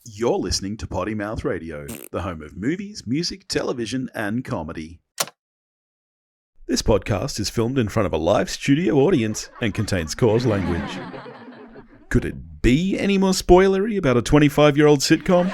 You're listening to Potty Mouth Radio, the home of movies, music, television, and comedy. This podcast is filmed in front of a live studio audience and contains coarse language. Could it be any more spoilery about a 25-year-old sitcom?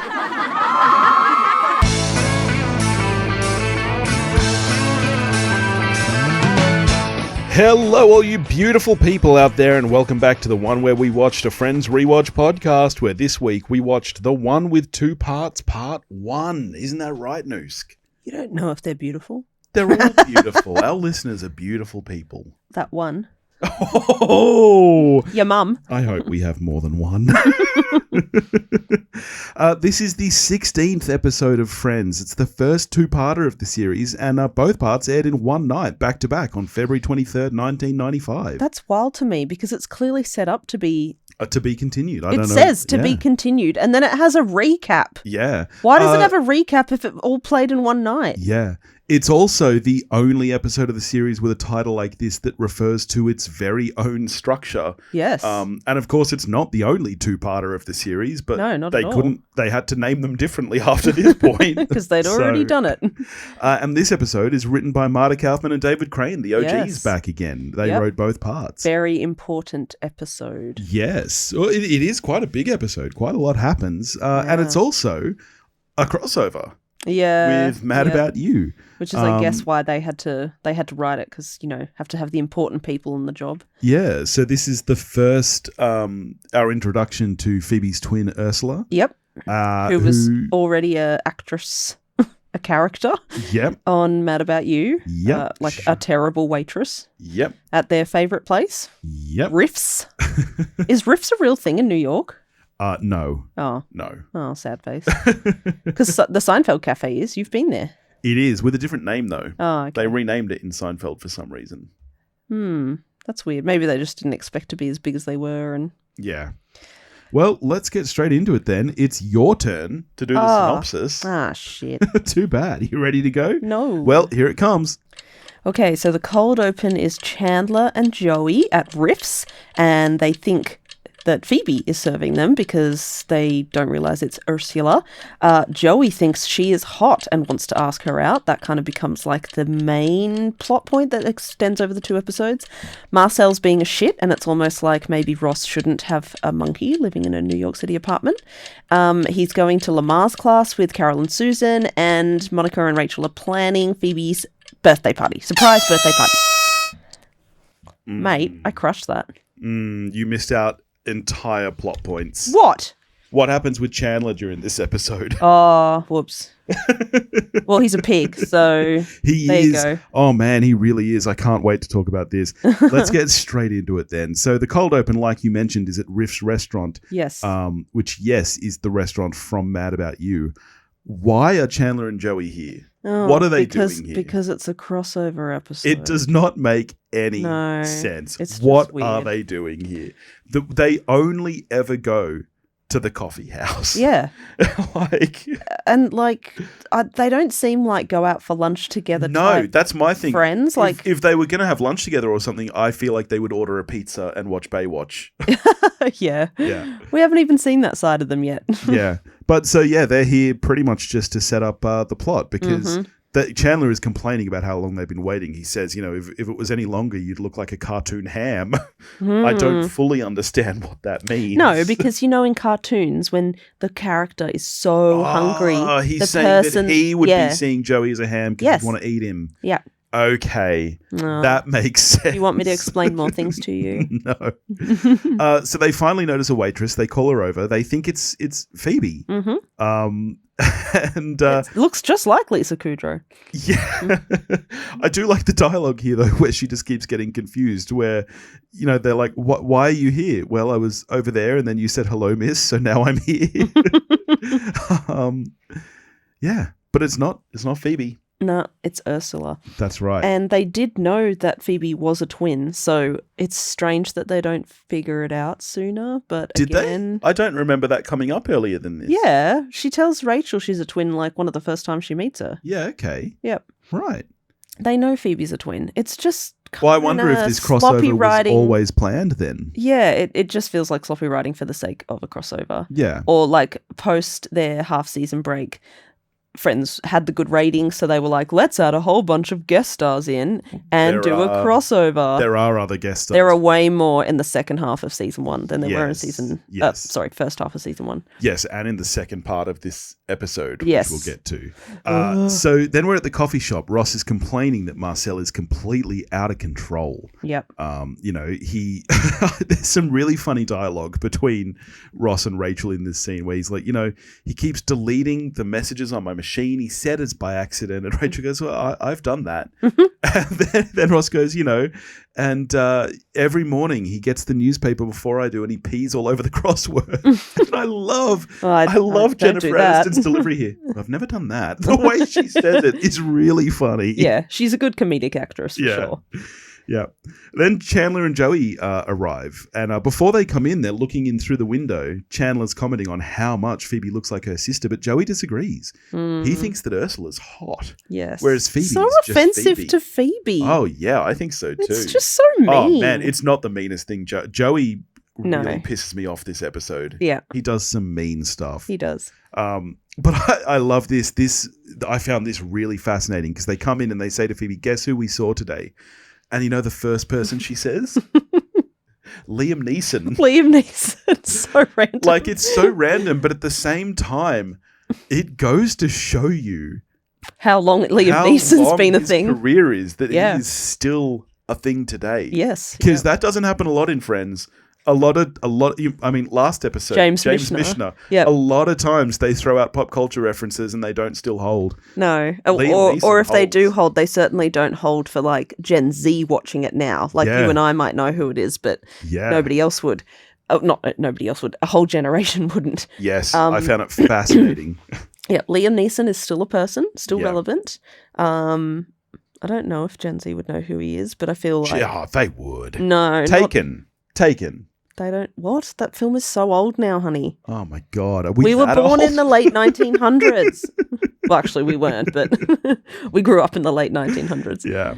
Hello, all you beautiful people out there, and welcome back to the one where we watched a Friends Rewatch podcast, where this week we watched The One with Two Parts, Part 1. Isn't that right, Noosk? You don't know if they're beautiful. They're all beautiful. Our listeners are beautiful people. That one. Oh! Your mum. I hope we have more than one. This is the 16th episode of Friends. It's the first two-parter of the series, and both parts aired in one night, back-to-back, on February 23rd, 1995. That's wild to me, because it's clearly set up to be... to be continued. I don't know. It says to be continued, and then it has a recap. Yeah. Why does it have a recap if it all played in one night? Yeah. It's also the only episode of the series with a title like this that refers to its very own structure. Yes. And of course, it's not the only two-parter of the series, but no, not they at all. couldn't. They had to name them differently after this point because they'd already done it. And this episode is written by Marta Kaufman and David Crane. The OGs back again. They wrote both parts. Very important episode. Yes, well, it is quite a big episode. Quite a lot happens, and it's also a crossover. Yeah, with Mad About You, which is, I guess, why they had to write it, because have to have the important people on the job. Yeah, so this is the first our introduction to Phoebe's twin Ursula. Yep, who was already a actress, a character. Yep, on Mad About You. Yep, like a terrible waitress. Yep, at their favorite place. Yep, Riffs. Is Riffs a real thing in New York? No. Oh. No. Oh, sad face. Because the Seinfeld Cafe is. You've been there. It is, with a different name, though. Oh, okay. They renamed it in Seinfeld for some reason. That's weird. Maybe they just didn't expect to be as big as they were. And yeah. Well, let's get straight into it then. It's your turn to do the synopsis. Ah, shit. Too bad. You ready to go? No. Well, here it comes. Okay, so the cold open is Chandler and Joey at Riffs, and they think that Phoebe is serving them because they don't realize it's Ursula. Joey thinks she is hot and wants to ask her out. That kind of becomes like the main plot point that extends over the two episodes. Marcel's being a shit, and it's almost like maybe Ross shouldn't have a monkey living in a New York City apartment. He's going to Lamaze class with Carol and Susan, and Monica and Rachel are planning Phoebe's birthday party. Surprise birthday party. Mate, I crushed that. You missed out entire plot points. What happens with Chandler during this episode? Oh, whoops. Well, he's a pig, so there you go. Oh man, he really is. I can't wait to talk about this. Let's get straight into it then. So the cold open, like you mentioned, is at Riff's restaurant. Yes. Which, yes, is the restaurant from Mad About You. Why are Chandler and Joey here? Oh, what are they doing here? Because it's a crossover episode. It does not make any sense. It's what weird. are they doing here? They only ever go to the coffee house. Yeah. They don't seem like go out for lunch together. No, that's my thing. Friends, if they were going to have lunch together or something, I feel like they would order a pizza and watch Baywatch. Yeah. Yeah. We haven't even seen that side of them yet. Yeah. But so, yeah, they're here pretty much just to set up the plot because Chandler is complaining about how long they've been waiting. He says, if it was any longer, you'd look like a cartoon ham. I don't fully understand what that means. No, because, in cartoons, when the character is so hungry, he's saying that he would be seeing Joey as a ham because he'd want to eat him. Yeah. Okay, that makes sense. You want me to explain more things to you? No. So they finally notice a waitress. They call her over. They think it's Phoebe. And it looks just like Lisa Kudrow. Yeah. I do like the dialogue here, though, where she just keeps getting confused, where, they're like, why are you here? Well, I was over there, and then you said, hello, miss, so now I'm here. Yeah, but it's not Phoebe. No, it's Ursula. That's right. And they did know that Phoebe was a twin, so it's strange that they don't figure it out sooner. But did they? I don't remember that coming up earlier than this. Yeah, she tells Rachel she's a twin like one of the first times she meets her. Yeah, okay. Yep. Right. They know Phoebe's a twin. It's just Well, I wonder if this sloppy crossover writing. was always planned then. Yeah, it just feels like sloppy writing for the sake of a crossover. Yeah. Or like post their half-season break, Friends had the good ratings, so they were like, let's add a whole bunch of guest stars in and do a crossover. There are other guest stars. There are way more in the second half of season 1 than there were in first half of season 1. Yes, and in the second part of this episode, yes. which we'll get to. So then we're at the coffee shop. Ross is complaining that Marcel is completely out of control. Yep. There's some really funny dialogue between Ross and Rachel in this scene where he's like, he keeps deleting the messages on my machine. He said it's by accident. And Rachel goes, well, I've done that. And then Ross goes, and every morning he gets the newspaper before I do and he pees all over the crossword. And I love Jennifer Aniston's delivery here. I've never done that. The way she says it is really funny. Yeah, she's a good comedic actress for sure. Yeah. Then Chandler and Joey arrive. And before they come in, they're looking in through the window. Chandler's commenting on how much Phoebe looks like her sister, but Joey disagrees. He thinks that Ursula's hot. Yes. Where's Phoebe? So offensive to Phoebe. Oh, yeah, I think so too. It's just so mean. Oh, man, it's not the meanest thing. Joey really pisses me off this episode. Yeah. He does some mean stuff. He does. But I love this. I found this really fascinating because they come in and they say to Phoebe, guess who we saw today? And the first person she says? Liam Neeson. Liam Neeson. So random. Like, it's so random, but at the same time, it goes to show you how long Liam Neeson's been a thing. His career is that he is still a thing today. Yes. Because that doesn't happen a lot in Friends. Last episode, James Michener. Yep. A lot of times they throw out pop culture references and they don't still hold. No. Or if they do hold, they certainly don't hold for like Gen Z watching it now. Like you and I might know who it is, but nobody else would. Not nobody else would. A whole generation wouldn't. Yes, I found it fascinating. Yeah, Liam Neeson is still a person, still relevant. I don't know if Gen Z would know who he is, but I feel like... Yeah, they would. No. Taken. They don't... What? That film is so old now, honey. Oh, my God. We were born in the late 1900s. Well, actually, we weren't, but we grew up in the late 1900s. Yeah.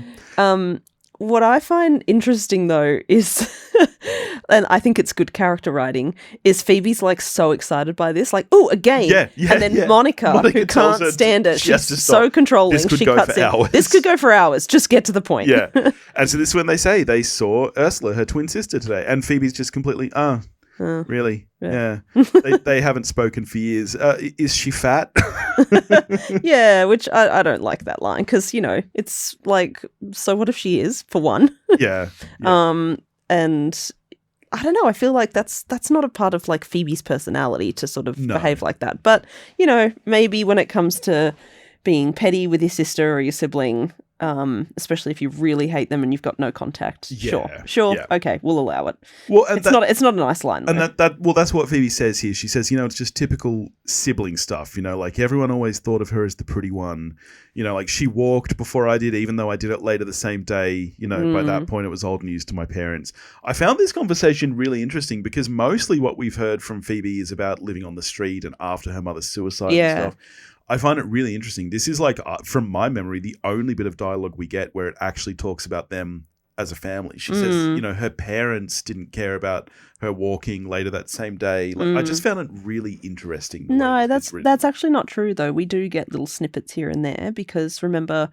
What I find interesting, though, is, and I think it's good character writing, is Phoebe's like so excited by this, like, oh, a game. And then Monica who can't stand it, she's so controlling. This could she go cuts for in. hours. This could go for hours. Just get to the point. Yeah. And so this is when they say they saw Ursula, her twin sister, today. And Phoebe's just completely, really? Yeah. They haven't spoken for years. Is she fat? Yeah, which I don't like that line because, it's like, so what if she is, for one? Yeah. And I don't know, I feel like that's not a part of like Phoebe's personality to sort of behave like that. But, maybe when it comes to being petty with your sister or your sibling, especially if you really hate them and you've got no contact. Sure. Yeah. Okay, we'll allow it. Well, and it's not a nice line, though. And that's what Phoebe says here. She says, it's just typical sibling stuff. Like everyone always thought of her as the pretty one. Like she walked before I did, even though I did it later the same day. By that point it was old news to my parents. I found this conversation really interesting because mostly what we've heard from Phoebe is about living on the street and after her mother's suicide and stuff. I find it really interesting. This is like, from my memory, the only bit of dialogue we get where it actually talks about them as a family. She says, her parents didn't care about her walking later that same day. Like, I just found it really interesting. No, that's actually not true, though. We do get little snippets here and there because, remember,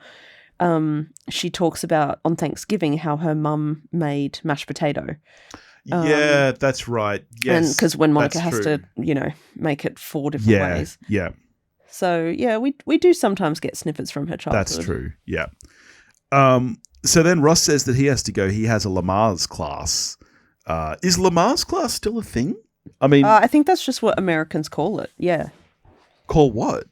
she talks about on Thanksgiving how her mum made mashed potato. Yeah, that's right. Yes, and because when Monica has to, make it 4 different ways. Yeah. So, yeah, we do sometimes get snippets from her childhood. That's true, yeah. So then Ross says that he has to go. He has a Lamaze class. Is Lamaze class still a thing? I mean... I think that's just what Americans call it, yeah. Call what?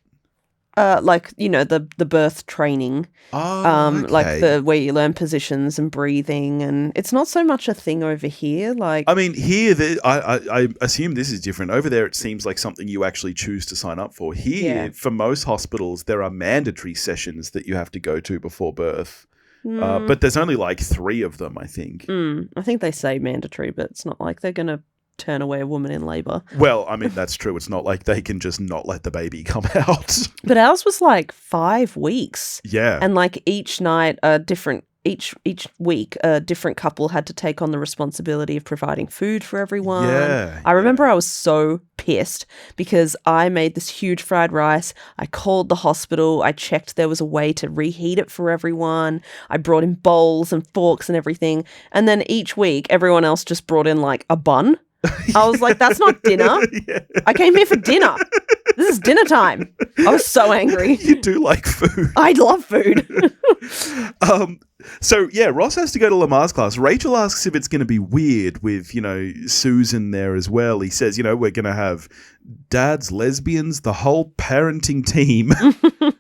The birth training. Oh, okay. Like where you learn positions and breathing, and it's not so much a thing over here. Like, I mean, here, I assume this is different. Over there, it seems like something you actually choose to sign up for. Here, for most hospitals, there are mandatory sessions that you have to go to before birth. But there's only like 3 of them, I think. I think they say mandatory, but it's not like they're going to turn away a woman in labour. Well, I mean, that's true. It's not like they can just not let the baby come out. But ours was like 5 weeks. Yeah. And like each night a different each week a different couple had to take on the responsibility of providing food for everyone. Yeah, I remember I was so pissed because I made this huge fried rice. I called the hospital. I checked there was a way to reheat it for everyone. I brought in bowls and forks and everything. And then each week, everyone else just brought in like a bun. I was like, that's not dinner. Yeah. I came here for dinner. This is dinner time. I was so angry. You do like food. I love food. So, yeah, Ross has to go to Lamaze class. Rachel asks if it's going to be weird with, Susan there as well. He says, we're going to have dads, lesbians, the whole parenting team.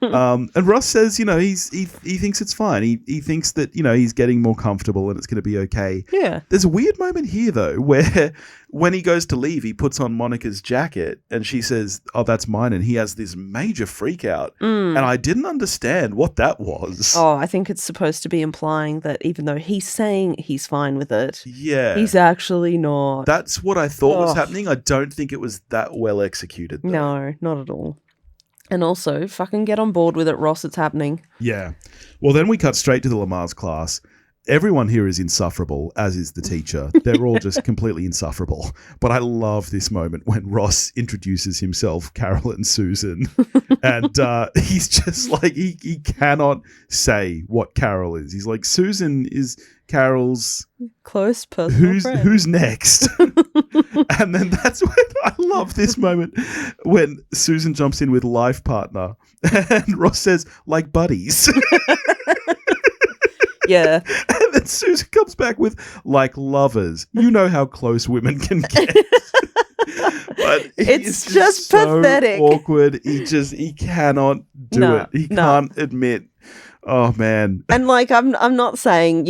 And Ross says, he thinks it's fine. He thinks that, he's getting more comfortable and it's going to be okay. Yeah. There's a weird moment here, though, where when he goes to leave, he puts on Monica's jacket and she says, oh, that's mine. And he has this major freak out. And I didn't understand what that was. Oh, I think it's supposed to be implying that even though he's saying he's fine with it, Yeah. he's actually not. That's what I thought was happening. I don't think it was that well executed, though. No, not at all. And also, fucking get on board with it, Ross. It's happening. Yeah. Well, then we cut straight to the Lamaze class. Everyone here is insufferable, as is the teacher. They're all just completely insufferable. But I love this moment when Ross introduces himself, Carol and Susan. And he's just like, he cannot say what Carol is. He's like, Susan is Carol's close personal friend. Who's next? And then that's when I love this moment when Susan jumps in with life partner and Ross says, like buddies. Yeah. And then Susan comes back with, like lovers. You know how close women can get. But it's just so pathetic. Awkward. He cannot do it. He can't admit. Oh, man. And like, I'm not saying,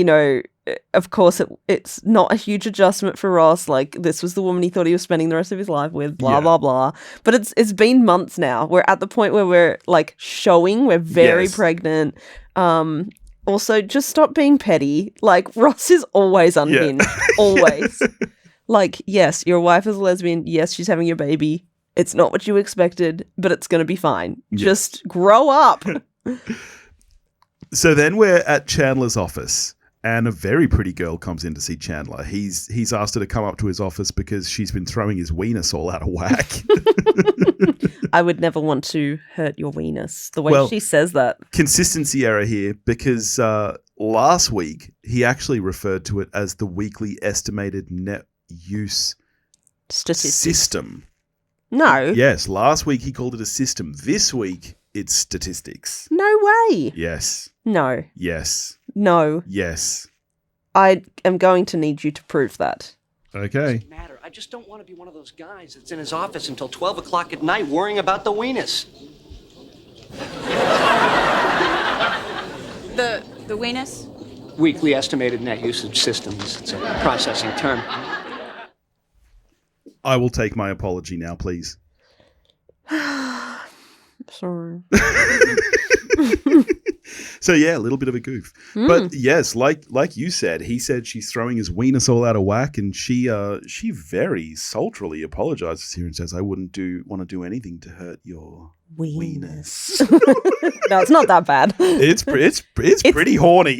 of course it's not a huge adjustment for Ross. Like, this was the woman he thought he was spending the rest of his life with, blah, blah, blah. But it's been months now. We're at the point where we're like showing we're very pregnant. Also, just stop being petty. Like, Ross is always unhinged. Yeah. Always. Like, yes, your wife is a lesbian. Yes, she's having your baby. It's not what you expected, but it's going to be fine. Yeah. Just grow up. So then we're at Chandler's office and a very pretty girl comes in to see Chandler. He's asked her to come up to his office because she's been throwing his weenus all out of whack. I would never want to hurt your weenus. The way she says that. Consistency error here because last week he actually referred to it as the weekly estimated net use system. No. Yes, last week he called it a system. This week it's statistics. No way. Yes. No. Yes. No. Yes. I am going to need you to prove that. Okay. Doesn't matter. I just don't want to be one of those guys that's in his office until 12 o'clock at night worrying about the weenus. The weenus? Weekly estimated net usage systems. It's a processing term. I will take my apology now, please. Sorry. So yeah, a little bit of a goof. But yes, like you said, he said she's throwing his weenus all out of whack, and she very sultrily apologizes here and says, I wouldn't want to do anything to hurt your weenus. No, it's not that bad. It's pretty horny.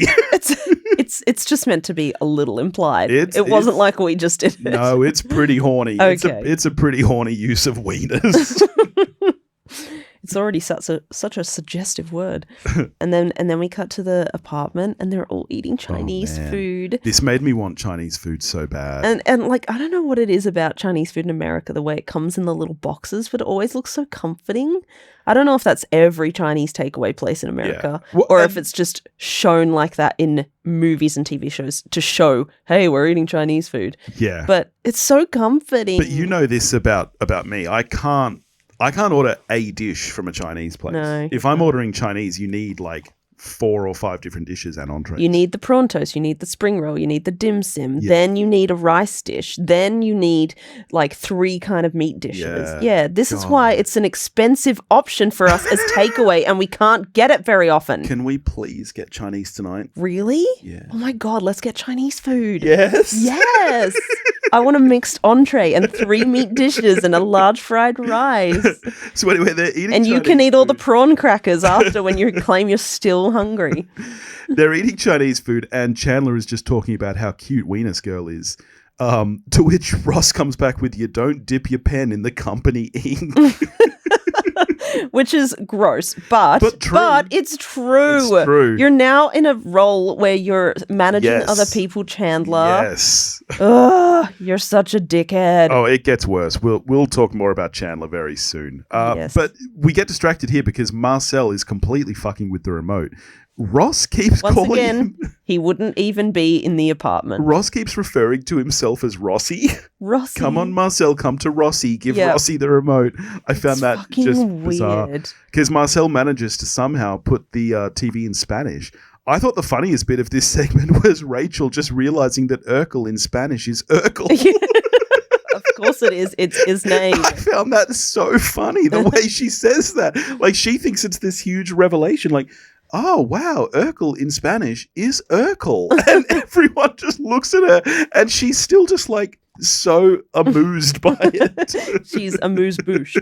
It's just meant to be a little implied. It wasn't it's- like we just did it. No, it's pretty horny. Okay. It's a pretty horny use of weenus. It's already such a suggestive word. And then we cut to the apartment and they're all eating Chinese food. This made me want Chinese food so bad. And like, I don't know what it is about Chinese food in America, the way it comes in the little boxes, but it always looks so comforting. I don't know if that's every Chinese takeaway place in America or if it's just shown like that in movies and TV shows to show, hey, we're eating Chinese food. Yeah. But it's so comforting. But you know this about me. I can't order a dish from a Chinese place. No. If I'm ordering Chinese, you need like 4 or 5 different dishes and entrees. You need the prawn toast, you need the spring roll, you need the dim sum, Yeah. then you need a rice dish, then you need like 3 kind of meat dishes. Yeah, this is why it's an expensive option for us as takeaway and we can't get it very often. Can we please get Chinese tonight? Really? Yeah. Oh my God, let's get Chinese food. Yes. Yes. I want a mixed entree and 3 meat dishes and a large fried rice. So anyway, they're eating And you Chinese can eat all the food. prawn crackers after when you claim you're still hungry. They're eating Chinese food, and Chandler is just talking about how cute Weenus Girl is. To which Ross comes back with, "You don't dip your pen in the company ink." Which is gross, but true. it's true. It's true. You're now in a role where you're managing Yes. other people, Chandler. Yes. Ugh, you're such a dickhead. Oh, it gets worse. We'll talk more about Chandler very soon. Yes. But we get distracted here because Marcel is completely fucking with the remote. Ross keeps Once calling again, him. he wouldn't even be in the apartment. Ross keeps referring to himself as Rossi. Rossi. Come on, Marcel, come to Rossi. Give Yep. Rossi the remote. I found It's that fucking just bizarre. weird. Because Marcel manages to somehow put the TV in Spanish. I thought the funniest bit of this segment was Rachel just realizing that Urkel in Spanish is Urkel. Of course it is. It's his name. I found that so funny, the way she says that. Like, she thinks it's this huge revelation. Like, oh, wow, Urkel in Spanish is Urkel. And everyone just looks at her, and she's still just, like, so amused by it. She's amuse-bouche.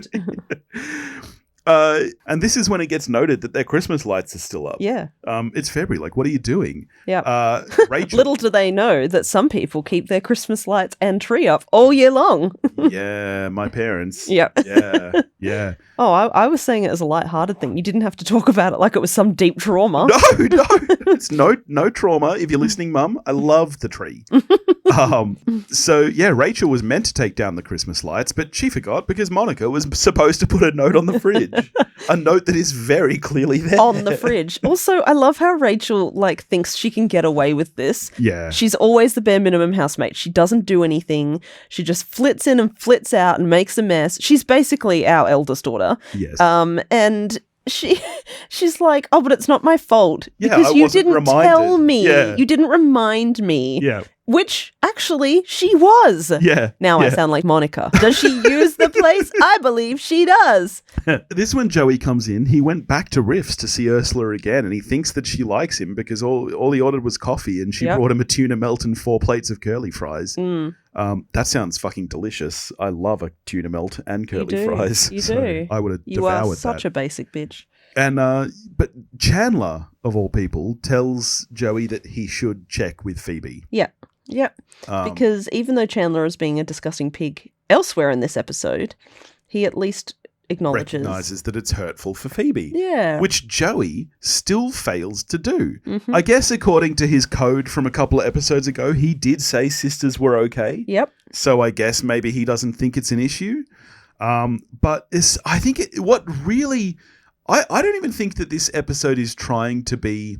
And this is when it gets noted that their Christmas lights are still up. Yeah. It's February. Like, what are you doing? Yeah. Rachel. Little do they know that some people keep their Christmas lights and tree up all year long. Yeah, my parents. Yep. Yeah. Oh, I was saying it as a light-hearted thing. You didn't have to talk about it like it was some deep trauma. No, it's no trauma. If you're listening, Mum, I love the tree. So yeah, Rachel was meant to take down the Christmas lights, but she forgot because Monica was supposed to put a note on the fridge, a note that is very clearly there On the fridge. Also, I love how Rachel thinks she can get away with this. Yeah. She's always the bare minimum housemate. She doesn't do anything. She just flits in and flits out and makes a mess. She's basically our eldest daughter. Yes. And she's like, "Oh, but it's not my fault Yeah, because I you wasn't didn't tell reminded." me. Yeah. You didn't remind me." Yeah. Which actually she was. Yeah. Now I yeah. sound like Monica. Does she use the place? I believe she does. This when Joey comes in, he went back to Riff's to see Ursula again, and he thinks that she likes him because all he ordered was coffee, and she Yep. brought him a tuna melt and 4 plates of curly fries. Mm. That sounds fucking delicious. I love a tuna melt and curly do. fries. You so do. I would have You are devoured such that. a basic bitch. And but Chandler, of all people, tells Joey that he should check with Phoebe. Yeah. Yeah. Because even though Chandler is being a disgusting pig elsewhere in this episode, he at least acknowledges. Recognizes that it's hurtful for Phoebe. Yeah. Which Joey still fails to do. Mhm. I guess according to his code from a couple of episodes ago, he did say sisters were okay. Yep. So I guess maybe he doesn't think it's an issue. But I think what really... I don't even think that this episode is trying to be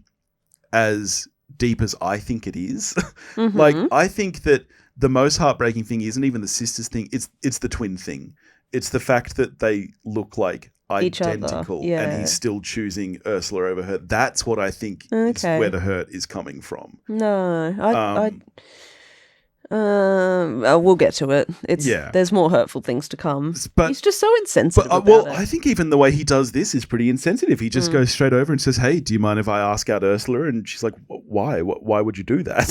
as deep as I think it is. Mhm. Like, I think that the most heartbreaking thing isn't even the sisters thing. It's the twin thing. It's the fact that they look like Each other, identical yeah. and he's still choosing Ursula over her. That's what I think is Okay. where the hurt is coming from. No, we'll get to it. Yeah. There's more hurtful things to come. But- He's just so insensitive But about it. I think even the way he does this is pretty insensitive. He just goes straight over and says, "Hey, do you mind if I ask out Ursula?" And she's like, "Why? Why would you do that?"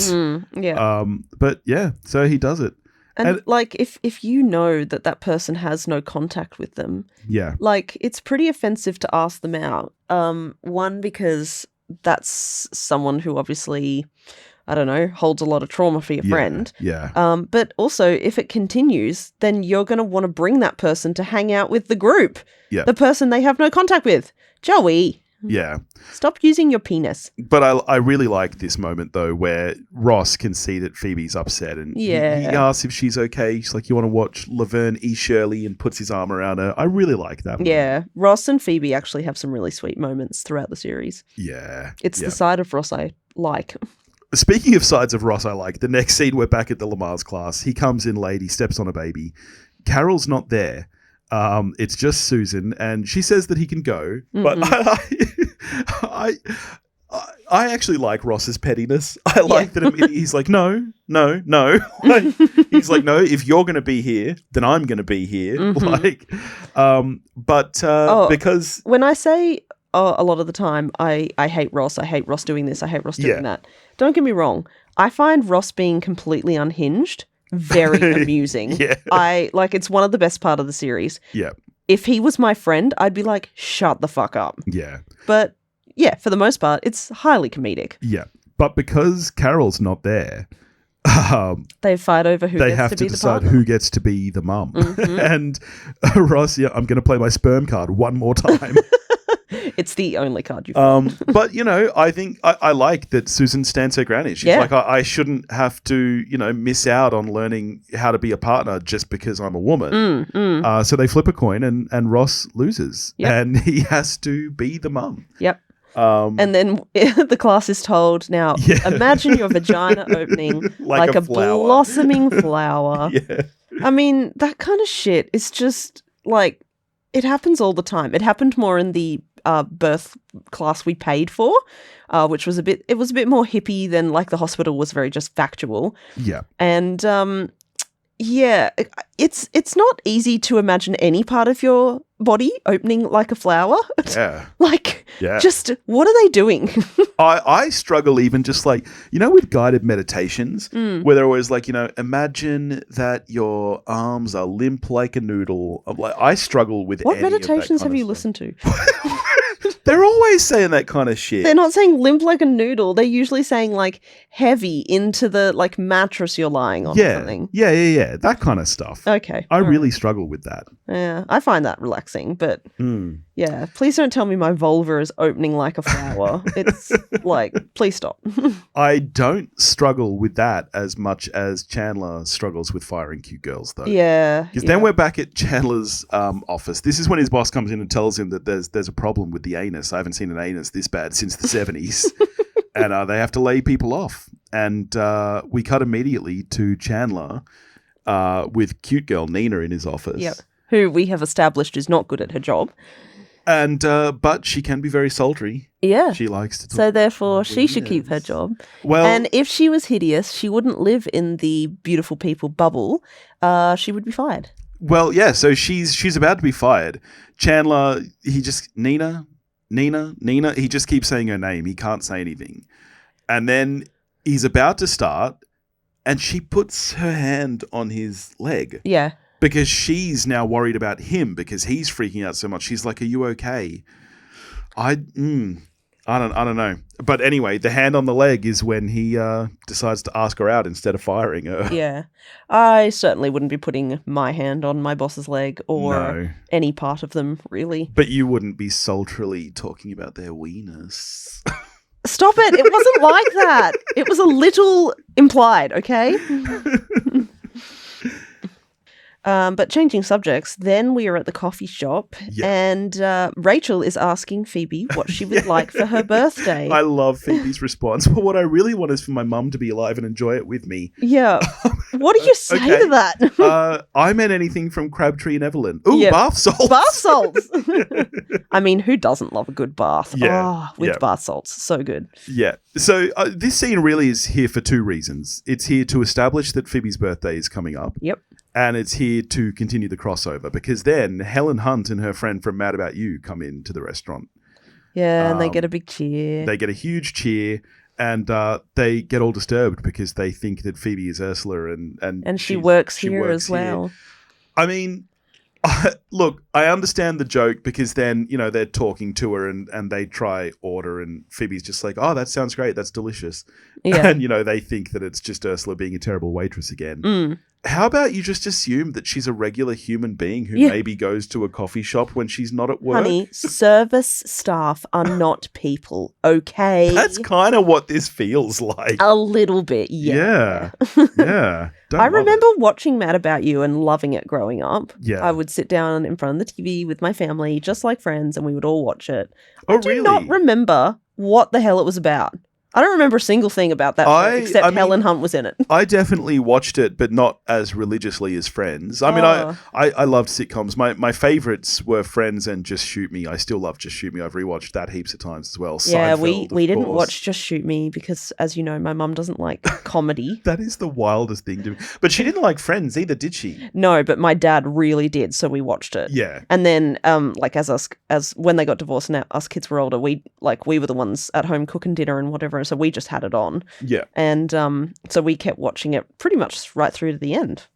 Yeah. But yeah, so he does it. And if you know that person has no contact with them, Yeah, it's pretty offensive to ask them out. One, because that's someone who obviously, I don't know, holds a lot of trauma for your friend. Yeah. But also, if it continues, then you're going to want to bring that person to hang out with the group. Yeah. The person they have no contact with. Joey, Yeah. stop using your penis. But I really like this moment, though, where Ross can see that Phoebe's upset and he asks if she's okay. She's like, "You want to watch Laverne E. Shirley?" and puts his arm around her. I really like that moment. Yeah. Ross and Phoebe actually have some really sweet moments throughout the series. Yeah. It's yeah. the side of Ross I like. Speaking of sides of Ross I like, the next scene we're back at the Lamaze class. He comes in late, he steps on a baby. Carol's not there. It's just Susan, and she says that he can go. But I actually like Ross's pettiness. I like that immediately he's like, no. Like, he's like, no, if you're going to be here, then I'm going to be here. Because... When I say a lot of the time, I hate Ross doing this, I hate Ross doing that. Don't get me wrong. I find Ross being completely unhinged very amusing. Yeah. It's one of the best part of the series. Yeah. If he was my friend, I'd be like, shut the fuck up. Yeah. But yeah, for the most part, it's highly comedic. Yeah. But because Carol's not there, They fight over who they gets have to to be the decide partner. who gets to be the mum. Mhm. And Ross, I'm going to play my sperm card one more time. It's the only card you've But, I think I like that Susan stands her ground. She's Yeah. like, I shouldn't have to, miss out on learning how to be a partner just because I'm a woman. So they flip a coin and Ross loses. Yep. And he has to be the mum. Yep. And then the class is told, now imagine your vagina opening like a flower. blossoming flower. Yeah. I mean, that kind of shit is just like, it happens all the time. It happened more in the birth class we paid for, which was a bit more hippie than like the hospital was very just factual. Yeah. And yeah, it's not easy to imagine any part of your body opening like a flower. Yeah. Just what are they doing? I struggle even just like, with guided meditations where they're always like, imagine that your arms are limp like a noodle. I'm like, I struggle with What any of that meditations kind have of you stuff. listened to? They're always saying that kind of shit. They're not saying limp like a noodle. They're usually saying like heavy into the like mattress you're lying on or something. Yeah. That kind of stuff. Okay. I all really struggle with that. right. Yeah, I find that relaxing, but yeah, please don't tell me my vulva is opening like a flower. It's like, please stop. I don't struggle with that as much as Chandler struggles with firing cute girls, though. Yeah. Because then we're back at Chandler's office. This is when his boss comes in and tells him that there's a problem with the anus. I haven't seen an anus this bad since the 70s. And they have to lay people off. And we cut immediately to Chandler with cute girl Nina in his office. Yep. Who we have established is not good at her job. And but she can be very sultry. Yeah. She likes to talk. So therefore, she should keep her job. Well, And if she was hideous, she wouldn't live in the beautiful people bubble. She would be fired. Well, yeah, so she's about to be fired. Chandler, he just, Nina, he just keeps saying her name. He can't say anything. And then he's about to start, and she puts her hand on his leg. Yeah. Because she's now worried about him because he's freaking out so much. She's like, "Are you okay?" I don't know. But anyway, the hand on the leg is when he decides to ask her out instead of firing her. Yeah. I certainly wouldn't be putting my hand on my boss's leg or No. any part of them, really. But you wouldn't be sultrily talking about their weenus. Stop it. It wasn't like that. It was a little implied, okay? But changing subjects, then we are at the coffee shop and Rachel is asking Phoebe what she would like for her birthday. I love Phoebe's response. Well, what I really want is for my mum to be alive and enjoy it with me. Yeah. What do you say to that? I meant anything from Crabtree and Evelyn. Ooh, Yeah. bath salts. Bath salts. I mean, who doesn't love a good bath? Yeah. With Yeah. bath salts. So good. Yeah. So this scene really is here for two reasons. It's here to establish that Phoebe's birthday is coming up. Yep. And it's here to continue the crossover because then Helen Hunt and her friend from Mad About You come into the restaurant. Yeah, and they get a big cheer. They get a huge cheer and they get all disturbed because they think that Phoebe is Ursula and she works here as well. I mean, look, I understand the joke because then, they're talking to her and they try order and Phoebe's just like, oh, that sounds great. That's delicious. Yeah. And, they think that it's just Ursula being a terrible waitress again. Mm. How about you just assume that she's a regular human being who maybe goes to a coffee shop when she's not at work? Honey, service staff are not people, okay? That's kind of what this feels like. A little bit, yeah. Yeah. I remember watching Mad About You and loving it growing up. Yeah. I would sit down in front of the TV with my family, just like Friends, and we would all watch it. Oh, I do really? not remember what the hell it was about. I don't remember a single thing about that show, except Helen Hunt was in it. I definitely watched it, but not as religiously as Friends. I mean, I loved sitcoms. My favorites were Friends and Just Shoot Me. I still love Just Shoot Me. I've rewatched that heaps of times as well. Yeah, Seinfeld, we didn't course. watch Just Shoot Me because, as you know, my mum doesn't like comedy. That is the wildest thing to me. But she didn't like Friends either, did she? No, but my dad really did, so we watched it. Yeah. And then, as when they got divorced and us kids were older, we were the ones at home cooking dinner and whatever, camera, so we just had it on. Yeah. And so we kept watching it pretty much right through to the end.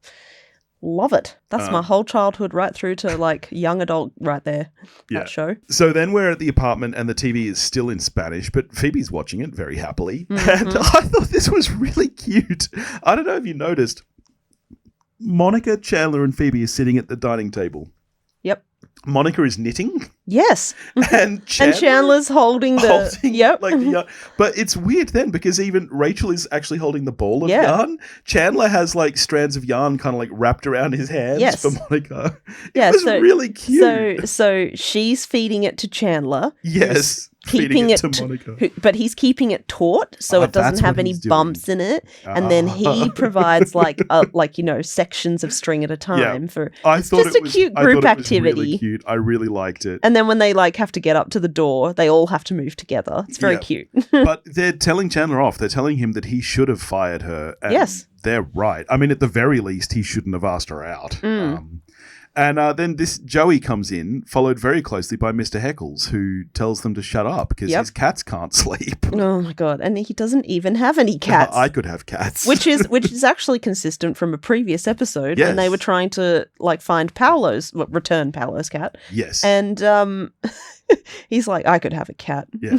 Love it. That's my whole childhood right through to like young adult right there. Yeah. That show. So then we're at the apartment and the TV is still in Spanish, but Phoebe's watching it very happily. And I thought this was really cute. I don't know if you noticed. Monica, Chandler, and Phoebe are sitting at the dining table. Yep. Monica is knitting. Yes. And Chandler's holding the... Yep. like the yarn. But it's weird then because even Rachel is actually holding the ball of Yeah. yarn. Chandler has like strands of yarn kind of like wrapped around his hands Yes. for Monica. Yeah, It was really cute. So she's feeding it to Chandler. Yes. Keeping Feeding it to Monica. but he's keeping it taut so Oh, it doesn't that's have what any he's doing. bumps in it, and then he provides like sections of string at a time for. It's just a cute group activity. Really cute. I really liked it. And then when they like have to get up to the door, they all have to move together. It's very Yeah. cute. But they're telling Chandler off. They're telling him that he should have fired her. And Yes. they're right. I mean, at the very least, he shouldn't have asked her out. And then this Joey comes in, followed very closely by Mr. Heckles, who tells them to shut up because Yep. his cats can't sleep. Oh my god! And he doesn't even have any cats. I could have cats. which is actually consistent from a previous episode when they Yes. were trying to like find return Paolo's cat. Yes. And he's like, I could have a cat. Yeah.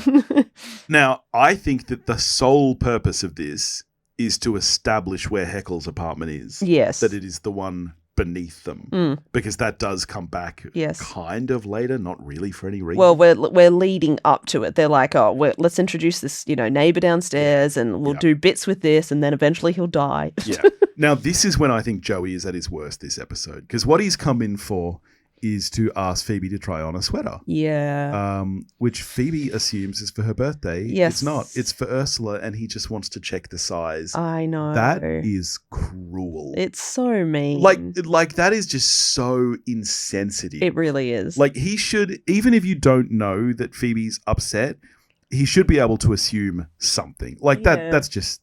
Now, I think that the sole purpose of this is to establish where Heckles' apartment is. Yes. That it is the one beneath them. Because that does come back Yes. kind of later, not really for any reason. Well, we're leading up to it. They're like, let's introduce this, neighbor downstairs, and we'll do bits with this, and then eventually he'll die. Yeah. Now, this is when I think Joey is at his worst this episode. Because what he's come in for is to ask Phoebe to try on a sweater. Yeah. Which Phoebe assumes is for her birthday. Yes. It's not. It's for Ursula, and he just wants to check the size. I know. That is cruel. It's so mean. Like that is just so insensitive. It really is. Like he should, even if you don't know that Phoebe's upset, he should be able to assume something. Like Yeah. that's just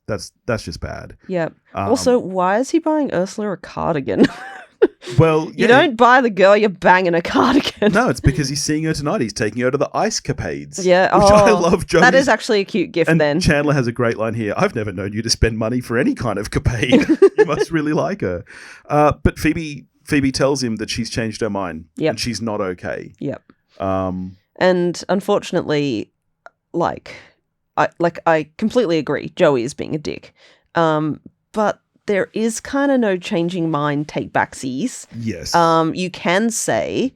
bad. Yeah. Also, why is he buying Ursula a cardigan? Well, You don't buy the girl you're banging a cardigan. No, it's because he's seeing her tonight. He's taking her to the ice capades. Yeah. Which I love. Joey's, That is actually a cute gift and then. Chandler has a great line here. I've never known you to spend money for any kind of capade. You must really like her. But Phoebe tells him that she's changed her mind. Yep. And she's not okay. Yep. Um, And unfortunately, I completely agree. Joey is being a dick. But there is kind of no changing mind take backsies. yes. You can say,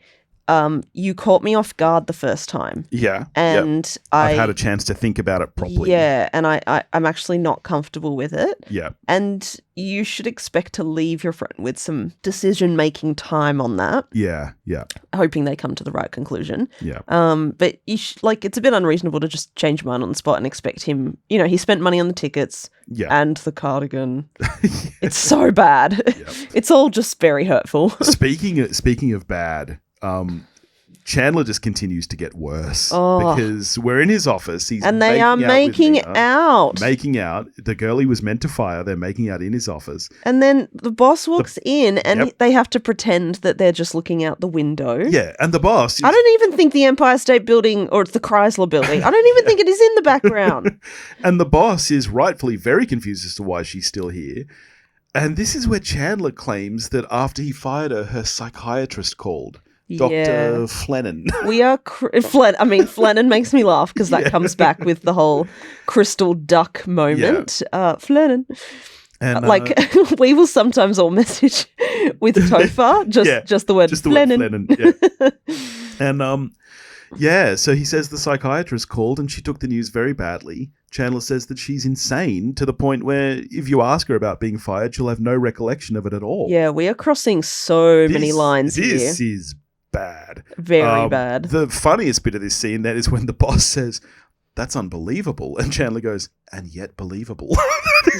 you caught me off guard the first time. Yeah. And Yep. I've had a chance to think about it properly. Yeah, and I'm actually not comfortable with it. Yeah. And you should expect to leave your friend with some decision-making time on that, Yeah. Yeah. hoping they come to the right conclusion. Yeah. But you it's a bit unreasonable to just change your mind on the spot and expect him, he spent money on the tickets Yeah. and the cardigan. It's so bad. It's all just very hurtful. Speaking of bad, Chandler just continues to get worse because we're in his office. And they are making out. Making out. The girl he was meant to fire, they're making out in his office. And then the boss walks in and they have to pretend that they're just looking out the window. Yeah, and the boss... I don't even think the Empire State Building or it's the Chrysler Building. I don't even think it is in the background. And the boss is rightfully very confused as to why she's still here. And this is where Chandler claims that after he fired her, her psychiatrist called. Dr. Flennon. We are... Flennon makes me laugh because that comes back with the whole crystal duck moment. Flennon. And, we will sometimes all message with Topher, just the word Flennon. And so he says the psychiatrist called and she took the news very badly. Chandler says that she's insane to the point where if you ask her about being fired, she'll have no recollection of it at all. Yeah, we are crossing so many lines here. This is bad. Very bad. The funniest bit of this scene then is when the boss says, "That's unbelievable." And Chandler goes, "And yet believable."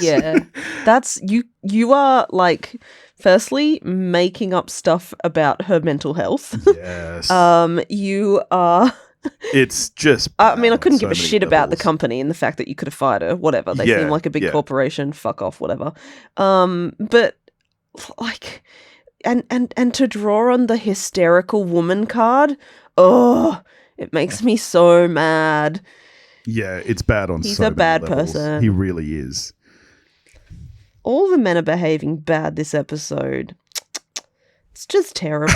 Yeah. That's you are firstly making up stuff about her mental health. Yes. You are It's just I couldn't so give a many shit about the levels. company and the fact that you could have fired her. Whatever. They seem like a big yeah. corporation. Fuck off, whatever. But and to draw on the hysterical woman card, it makes me so mad. Yeah, it's bad on He's so a many bad levels. person. He really is. All the men are behaving bad this episode. It's just terrible.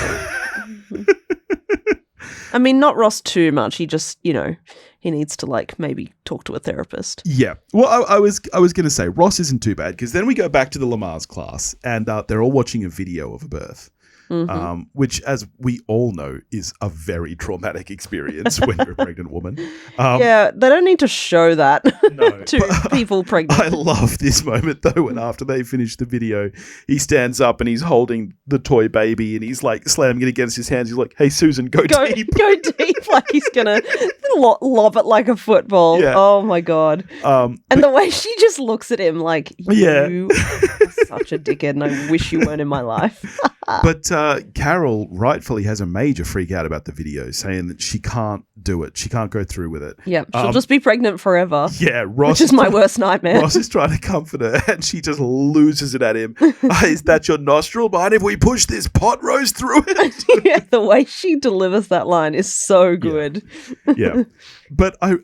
I mean, not Ross too much. He just, he needs to like maybe talk to a therapist. Yeah. Well, I was going to say Ross isn't too bad because then we go back to the Lamaze class and they're all watching a video of a birth. Which, as we all know, is a very traumatic experience when you're a pregnant woman. Yeah, they don't need to show that to people pregnant. I love this moment, though, when after they finish the video, he stands up and he's holding the toy baby and he's like slamming it against his hands. He's like, hey, Susan, go deep. Go deep, like he's going to lob it like a football. Yeah. Oh, my God. And the way she just looks at him like, you are such a dickhead and I wish you weren't in my life. But Carol rightfully has a major freak out about the video, saying that she can't do it. She can't go through with it. Yeah, she'll just be pregnant forever. Yeah, Ross. Which is my worst nightmare. Ross is trying to comfort her and she just loses it at him. Is that your nostril? But if we push this pot roast through it? Yeah, the way she delivers that line is so good. Yeah. But I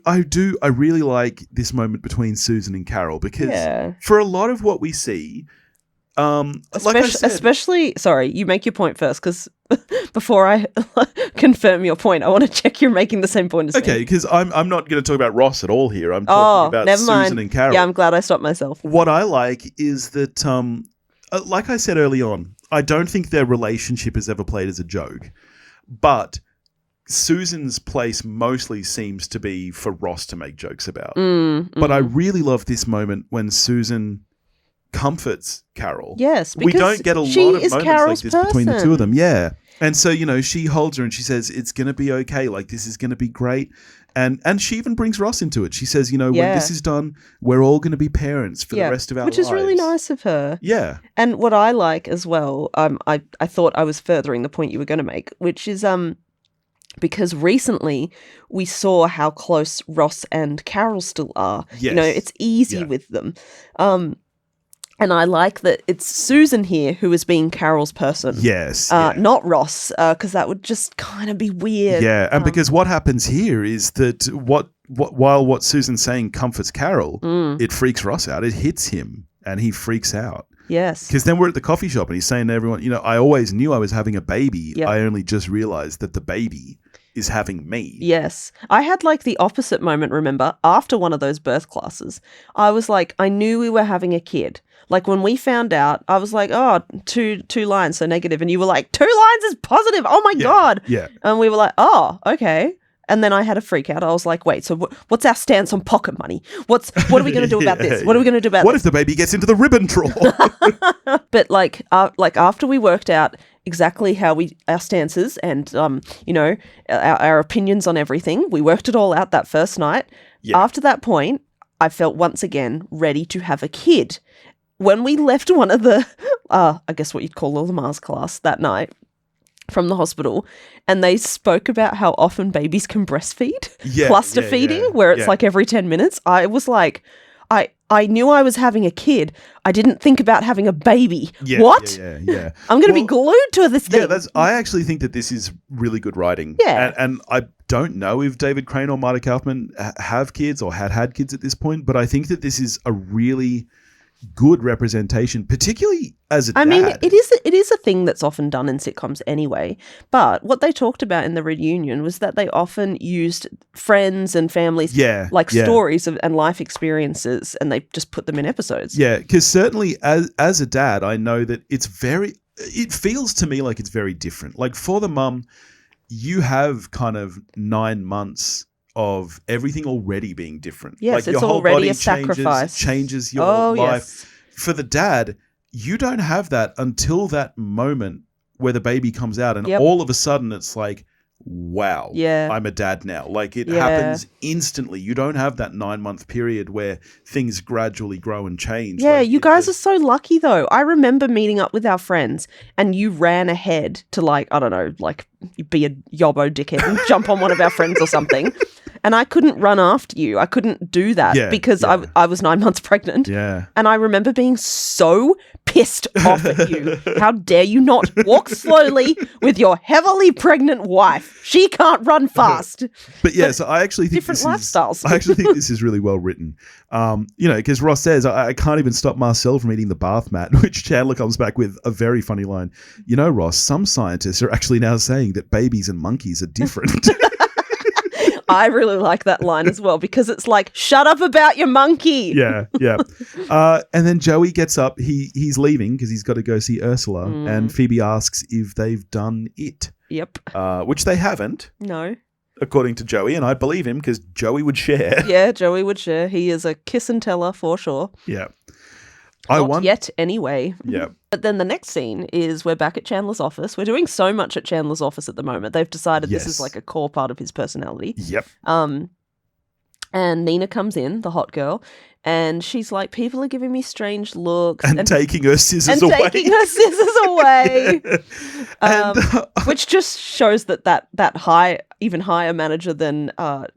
really like this moment between Susan and Carol because for a lot of what we see, like I said, especially, sorry, you make your point first because before I confirm your point, I want to check you're making the same point as me. Okay, because I'm not going to talk about Ross at all here. I'm talking about Susan and Carol. Yeah, I'm glad I stopped myself. What I like is that, like I said early on, I don't think their relationship is ever played as a joke, but Susan's place mostly seems to be for Ross to make jokes about. But I really love this moment when Susan comforts Carol. Yes, because we don't get a lot of moments Carol's like this between the two of them. Yeah. And so, she holds her and she says, it's going to be okay. Like, this is going to be great. And she even brings Ross into it. She says, when this is done, we're all going to be parents for the rest of our lives. Which is really nice of her. Yeah. And what I like as well, I thought I was furthering the point you were going to make, which is because recently we saw how close Ross and Carol still are. Yes. It's easy with them. And I like that it's Susan here who is being Carol's person. Yes. Not Ross, because that would just kind of be weird. Yeah, and because what happens here is that while what Susan's saying comforts Carol, it freaks Ross out. It hits him and he freaks out. Yes. Because then we're at the coffee shop and he's saying to everyone, I always knew I was having a baby. Yep. I only just realized that the baby is having me. Yes. I had like the opposite moment, remember, after one of those birth classes. I was like, I knew we were having a kid. Like when we found out, I was like, oh, two lines, so negative. And you were like, 2 lines is positive. Oh my God. Yeah. And we were like, oh, okay. And then I had a freak out. I was like, wait, so what's our stance on pocket money? What are we going to do about this? What are we going to do about What if the baby gets into the ribbon drawer? But like after we worked out exactly how our stances and, our opinions on everything, we worked it all out that first night. Yeah. After that point, I felt once again ready to have a kid. When we left one of the, I guess what you'd call the Lamaze class that night from the hospital, and they spoke about how often babies can breastfeed, cluster feeding, where it's like every 10 minutes, I was like, I knew I was having a kid. I didn't think about having a baby. Yeah, what? Yeah. I'm going to be glued to this thing. Yeah, I actually think that this is really good writing. Yeah. And I don't know if David Crane or Marta Kaufman have kids or had kids at this point, but I think that this is a really good representation, particularly as a dad. I mean, it is a thing that's often done in sitcoms anyway. But what they talked about in the reunion was that they often used friends and families, stories and life experiences, and they just put them in episodes. Yeah, because certainly as a dad, I know that it feels to me like it's very different. Like for the mum, you have kind of 9 months of everything already being different. Yes, like it's your whole already body a sacrifice. changes your life. Yes. For the dad, you don't have that until that moment where the baby comes out and all of a sudden it's like, wow, I'm a dad now. Like it happens instantly. You don't have that 9-month period where things gradually grow and change. Yeah, you guys are so lucky though. I remember meeting up with our friends and you ran ahead to be a yobbo dickhead and jump on one of our friends or something. and I couldn't run after you. I couldn't do that because I was 9 months pregnant. Yeah. And I remember being so pissed off at you. How dare you not walk slowly with your heavily pregnant wife? She can't run fast. But yeah, so I actually think different lifestyles. I actually think this is really well written. Because Ross says, I can't even stop Marcel from eating the bath mat, which Chandler comes back with a very funny line. You know, Ross, some scientists are actually now saying that babies and monkeys are different. I really like that line as well because it's like, shut up about your monkey. Yeah. And then Joey gets up. He's leaving because he's got to go see Ursula. And Phoebe asks if they've done it. Yep. Which they haven't. No. According to Joey, and I believe him because Joey would share. Yeah, Joey would share. He is a kiss and teller for sure. Yeah. Not yet anyway. Yeah. But then the next scene is we're back at Chandler's office. We're doing so much at Chandler's office at the moment. They've decided this is like a core part of his personality. Yep. And Nina comes in, the hot girl, and she's like, people are giving me strange looks. And taking her scissors away. Which just shows that even higher manager than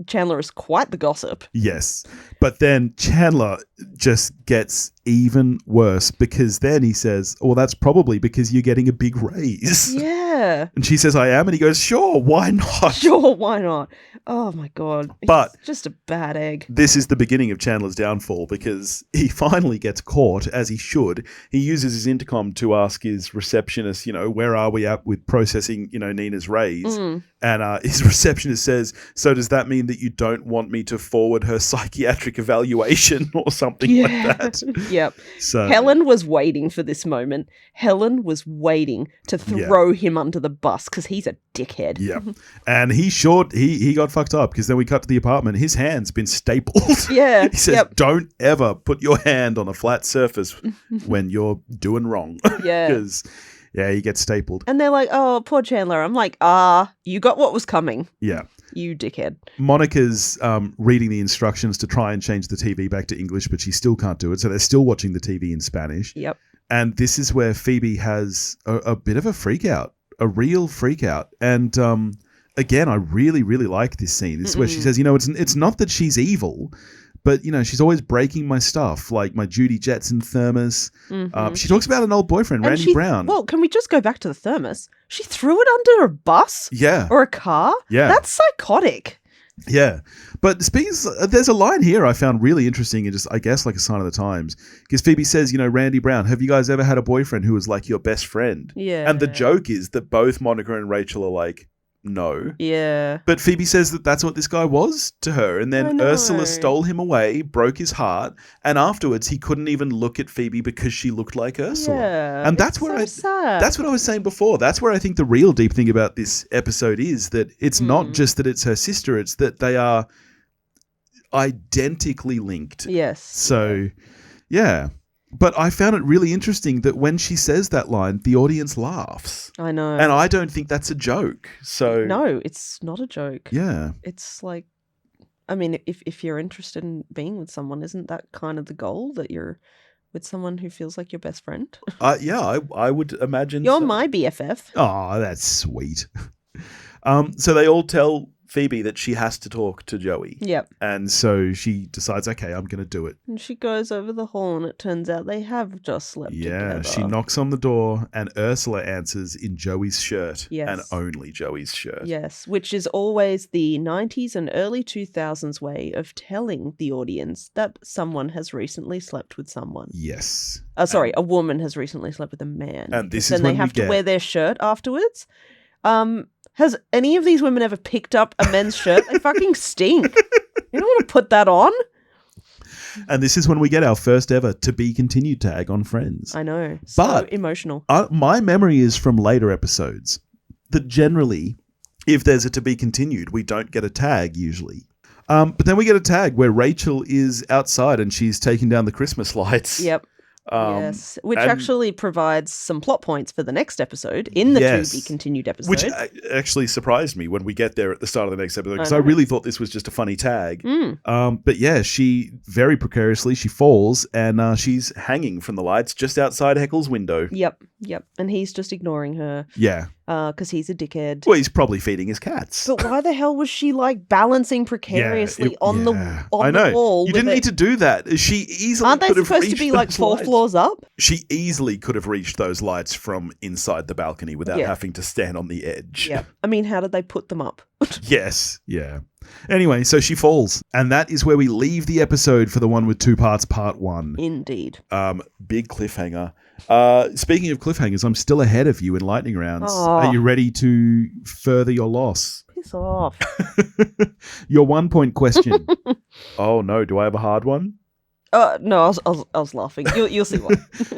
Chandler is quite the gossip. Yes. But then Chandler just gets even worse because then he says, well, that's probably because you're getting a big raise. Yeah. And she says, I am. And he goes, sure, why not? Sure, why not? Oh, my God. But he's just a bad egg. This is the beginning of Chandler's downfall because he finally gets caught, as he should. He uses his intercom to ask his receptionist, where are we at with processing, Nina's raise? And his receptionist says, so does that mean that you don't want me to forward her psychiatric evaluation or something like that? Yep. So Helen was waiting for this moment. Helen was waiting to throw him under the bus because he's a dickhead. Yeah. And he got fucked up because then we cut to the apartment. His hand's been stapled. Yeah. He says, don't ever put your hand on a flat surface when you're doing wrong. Yeah. Because, he gets stapled. And they're like, oh, poor Chandler. I'm like, you got what was coming. Yeah. You dickhead. Monica's reading the instructions to try and change the TV back to English, but she still can't do it. So they're still watching the TV in Spanish. Yep. And this is where Phoebe has a bit of a freak out, a real freak out. And again, I really, really like this scene. This is where she says, it's not that she's evil, but, she's always breaking my stuff, like my Judy Jetson thermos. She talks about an old boyfriend, Randy Brown. Well, can we just go back to the thermos? She threw it under a bus? Yeah. Or a car? Yeah. That's psychotic. Yeah. But there's a line here I found really interesting and just, I guess, like a sign of the times. Because Phoebe says, Randy Brown, have you guys ever had a boyfriend who was like your best friend? Yeah. And the joke is that both Monica and Rachel are like, no. Yeah. But Phoebe says that that's what this guy was to her. And then Ursula stole him away, broke his heart. And afterwards, he couldn't even look at Phoebe because she looked like Ursula. Yeah. And that's where sad. That's what I was saying before. That's where I think the real deep thing about this episode is that it's not just that it's her sister. It's that they are identically linked. Yes. So, yeah. But I found it really interesting that when she says that line, the audience laughs. I know. And I don't think that's a joke. So no, it's not a joke. Yeah. It's like, I mean, if you're interested in being with someone, isn't that kind of the goal, that you're with someone who feels like your best friend? I would imagine You're my BFF. Oh, that's sweet. So they all tell Phoebe that she has to talk to Joey. Yep. And so she decides, okay, I'm going to do it. And she goes over the hall and it turns out they have just slept together. Yeah, she knocks on the door and Ursula answers in Joey's shirt. Yes. And only Joey's shirt. Yes, which is always the 90s and early 2000s way of telling the audience that someone has recently slept with someone. Yes. A woman has recently slept with a man. And this is then when they have to wear their shirt afterwards. Has any of these women ever picked up a men's shirt? They fucking stink. You don't want to put that on. And this is when we get our first ever to be continued tag on Friends. I know. But so emotional. My memory is from later episodes that generally, if there's a to be continued, we don't get a tag usually. But then we get a tag where Rachel is outside and she's taking down the Christmas lights. Yep. Yes, which actually provides some plot points for the next episode in the to be continued episode. Which actually surprised me when we get there at the start of the next episode because I really thought this was just a funny tag. But yeah, she very precariously, she falls and she's hanging from the lights just outside Heckle's window. Yep. Yep. And he's just ignoring her Yeah. because he's a dickhead. Well, he's probably feeding his cats. But why the hell was she like balancing precariously on the I know. wall? You didn't need to do that. She easily Aren't they could have supposed to reached be like those 4 lights. floors up? She easily could have reached those lights from inside the balcony without Yeah. having to stand on the edge. Yeah. I mean, how did they put them up? Yes. Yeah. Anyway, so she falls. And that is where we leave the episode for the one with 2 parts, part 1. Indeed. Big cliffhanger. Speaking of cliffhangers, I'm still ahead of you in lightning rounds. Aw. Are you ready to further your loss? Piss off. Your 1 point question. Oh no, do I have a hard one? No, I was laughing. You'll see why.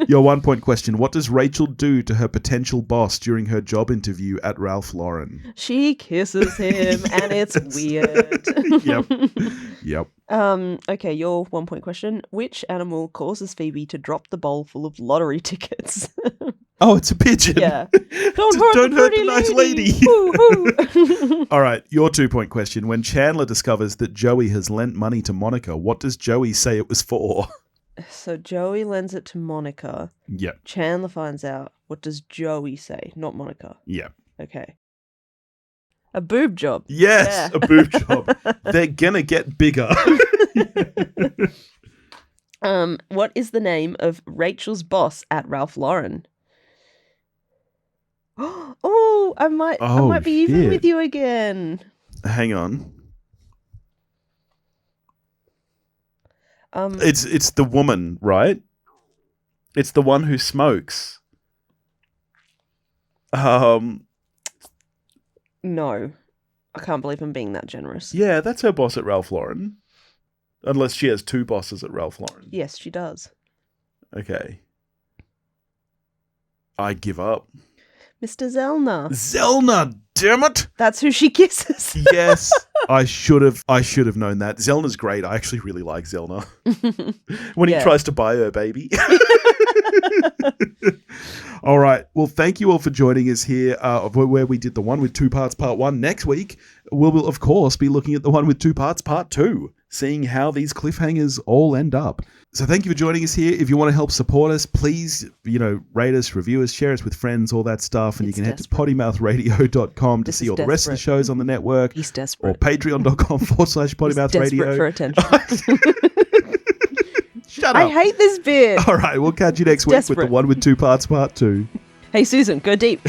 Your 1 point question. What does Rachel do to her potential boss during her job interview at Ralph Lauren? She kisses him, and it's weird. Yep. Okay, your 1 point question. Which animal causes Phoebe to drop the bowl full of lottery tickets? Oh, it's a pigeon. Yeah. Don't hurt the nice lady. Woo, woo. All right, your 2 point question. When Chandler discovers that Joey has lent money to Monica, what does Joey say it was for? So Joey lends it to Monica. Yep. Chandler finds out. What does Joey say? Not Monica. Yep. Okay. A boob job. Yes, Yeah. a boob job. They're gonna get bigger. What is the name of Rachel's boss at Ralph Lauren? Oh, I might be even shit. with you again. Hang on. It's the woman, right? It's the one who smokes. No. I can't believe I'm being that generous. Yeah, that's her boss at Ralph Lauren. Unless she has 2 bosses at Ralph Lauren. Yes, she does. Okay. I give up. Mr. Zellner. Zellner, damn it! That's who she kisses. Yes, I should have known that. Zellner's great. I actually really like Zellner. When he Yeah. tries to buy her baby. All right. Well, thank you all for joining us here where we did the one with 2 parts, part 1. Next week, we'll of course be looking at the one with 2 parts, part 2, seeing how these cliffhangers all end up. So thank you for joining us here. If you want to help support us, please, rate us, review us, share us with friends, all that stuff. And It's you can desperate. head to pottymouthradio.com to This see is all the rest of the desperate. shows on the network. He's Or desperate. patreon.com/pottymouthradio. He's desperate for attention. Shut I up. hate this bit. All right, we'll catch you next week with the Desperate. one with 2 parts, part 2. Hey, Susan, go deep.